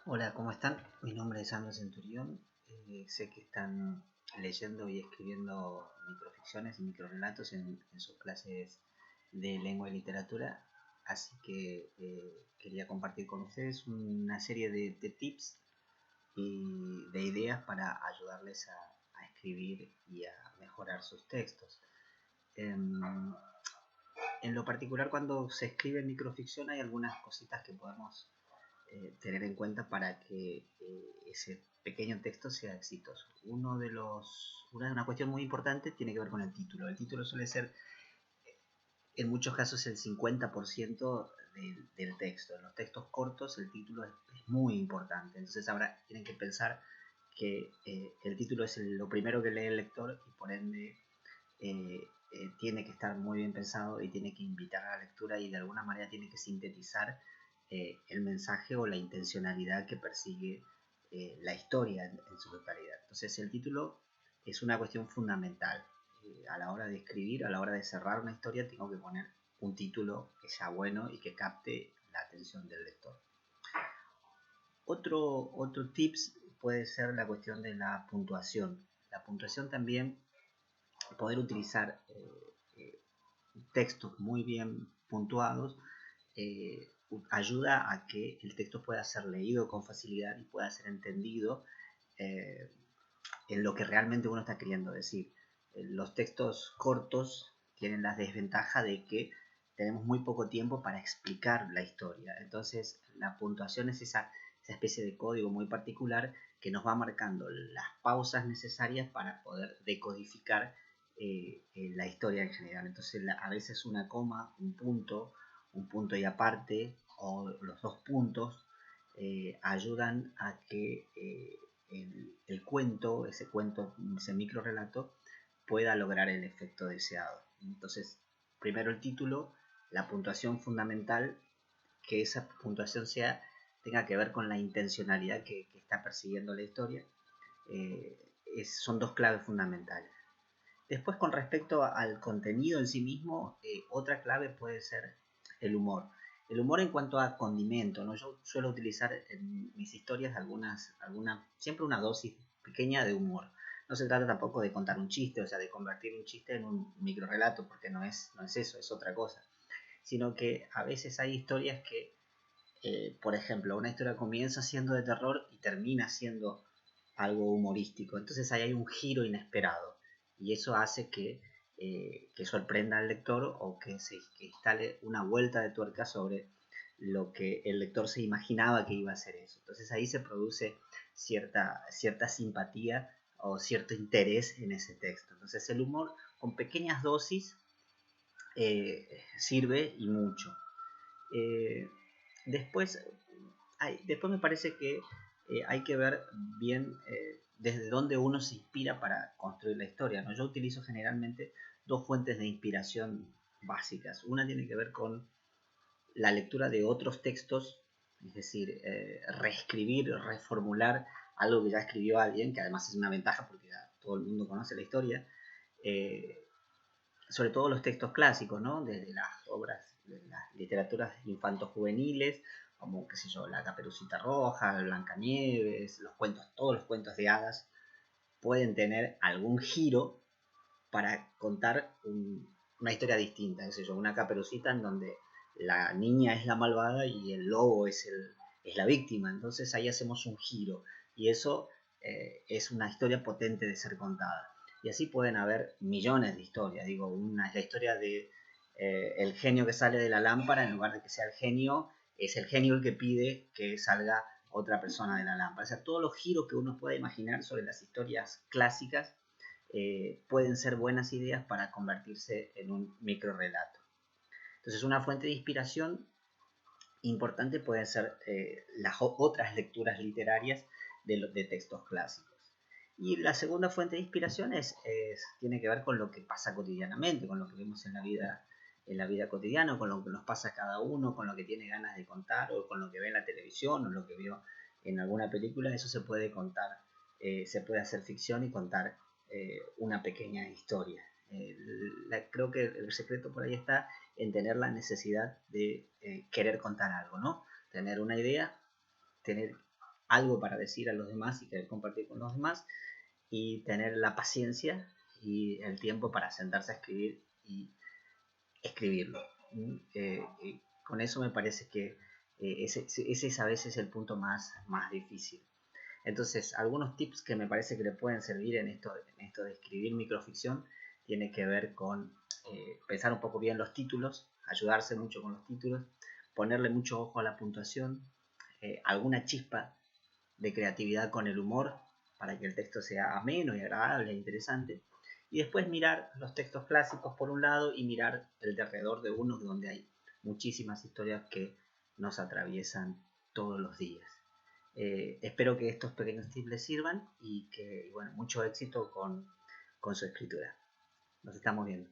Hola, ¿cómo están? Mi nombre es Sandro Centurión. Sé que están leyendo y escribiendo microficciones y microrelatos en sus clases de lengua y literatura, así que quería compartir con ustedes una serie de tips y de ideas para ayudarles a escribir y a mejorar sus textos. En, en lo particular, cuando se escribe microficción hay algunas cositas que podemos tener en cuenta para que ese pequeño texto sea exitoso. Una cuestión muy importante tiene que ver con el título. El título suele ser en muchos casos el 50% del texto. En los textos cortos el título es muy importante. Entonces ahora tienen que pensar que el título es lo primero que lee el lector y por ende tiene que estar muy bien pensado y tiene que invitar a la lectura y de alguna manera tiene que sintetizar el mensaje o la intencionalidad que persigue la historia en su totalidad. Entonces el título es una cuestión fundamental. A la hora de escribir, a la hora de cerrar una historia, tengo que poner un título que sea bueno y que capte la atención del lector. Otro tips puede ser la cuestión de la puntuación. La puntuación también, poder utilizar textos muy bien puntuados ayuda a que el texto pueda ser leído con facilidad y pueda ser entendido eh, en lo que realmente uno está queriendo decir. Los textos cortos tienen la desventaja de que tenemos muy poco tiempo para explicar la historia. Entonces la puntuación es esa especie de código muy particular que nos va marcando las pausas necesarias para poder decodificar la historia en general. Entonces a veces una coma, un punto y aparte, o los dos puntos, ayudan a que el cuento, ese micro relato, pueda lograr el efecto deseado. Entonces, primero el título, la puntuación fundamental, que esa puntuación tenga que ver con la intencionalidad que está persiguiendo la historia, son dos claves fundamentales. Después, con respecto al contenido en sí mismo, otra clave puede ser el humor. El humor en cuanto a condimento, ¿no? Yo suelo utilizar en mis historias siempre una dosis pequeña de humor. No se trata tampoco de contar un chiste, o sea, de convertir un chiste en un micro relato, porque no es eso, es otra cosa. Sino que a veces hay historias que, por ejemplo, una historia comienza siendo de terror y termina siendo algo humorístico. Entonces ahí hay un giro inesperado y eso hace que sorprenda al lector o que instale una vuelta de tuerca sobre lo que el lector se imaginaba que iba a ser eso. Entonces ahí se produce cierta simpatía o cierto interés en ese texto. Entonces el humor con pequeñas dosis sirve y mucho. Eh, después, después me parece que hay que ver bien desde dónde uno se inspira para construir la historia, ¿no? Yo utilizo generalmente dos fuentes de inspiración básicas. Una tiene que ver con la lectura de otros textos, es decir, reescribir, reformular algo que ya escribió alguien, que además es una ventaja porque ya todo el mundo conoce la historia. Eh, Sobre todo los textos clásicos, ¿no? Desde las obras, de las literaturas infanto-juveniles, como, qué sé yo, La Caperucita Roja, Blancanieves, todos los cuentos de hadas, pueden tener algún giro para contar una historia distinta, qué sé yo, una Caperucita en donde la niña es la malvada y el lobo es la víctima, entonces ahí hacemos un giro, y eso es una historia potente de ser contada. Y así pueden haber millones de historias. Digo, la historia de el genio que sale de la lámpara, en lugar de que sea el genio, es el genio el que pide que salga otra persona de la lámpara. O sea, todos los giros que uno pueda imaginar sobre las historias clásicas pueden ser buenas ideas para convertirse en un micro relato. Entonces, una fuente de inspiración importante pueden ser las otras lecturas literarias de textos clásicos. Y la segunda fuente de inspiración tiene que ver con lo que pasa cotidianamente, con lo que vemos en la vida cotidiana, con lo que nos pasa a cada uno, con lo que tiene ganas de contar, o con lo que ve en la televisión, o lo que vio en alguna película. Eso se puede contar, se puede hacer ficción y contar una pequeña historia. Creo que el secreto por ahí está en tener la necesidad de querer contar algo, ¿no? Tener una idea, tener algo para decir a los demás y querer compartir con los demás, y tener la paciencia y el tiempo para sentarse a escribir y escribirlo. Y con eso me parece que ese es a veces el punto más difícil. Entonces, algunos tips que me parece que le pueden servir en esto de escribir microficción tiene que ver con pensar un poco bien los títulos, ayudarse mucho con los títulos, ponerle mucho ojo a la puntuación, alguna chispa de creatividad con el humor para que el texto sea ameno y agradable e interesante. Y después mirar los textos clásicos por un lado y mirar el de alrededor de uno, donde hay muchísimas historias que nos atraviesan todos los días. Espero que estos pequeños tips les sirvan y que, bueno, mucho éxito con su escritura. Nos estamos viendo.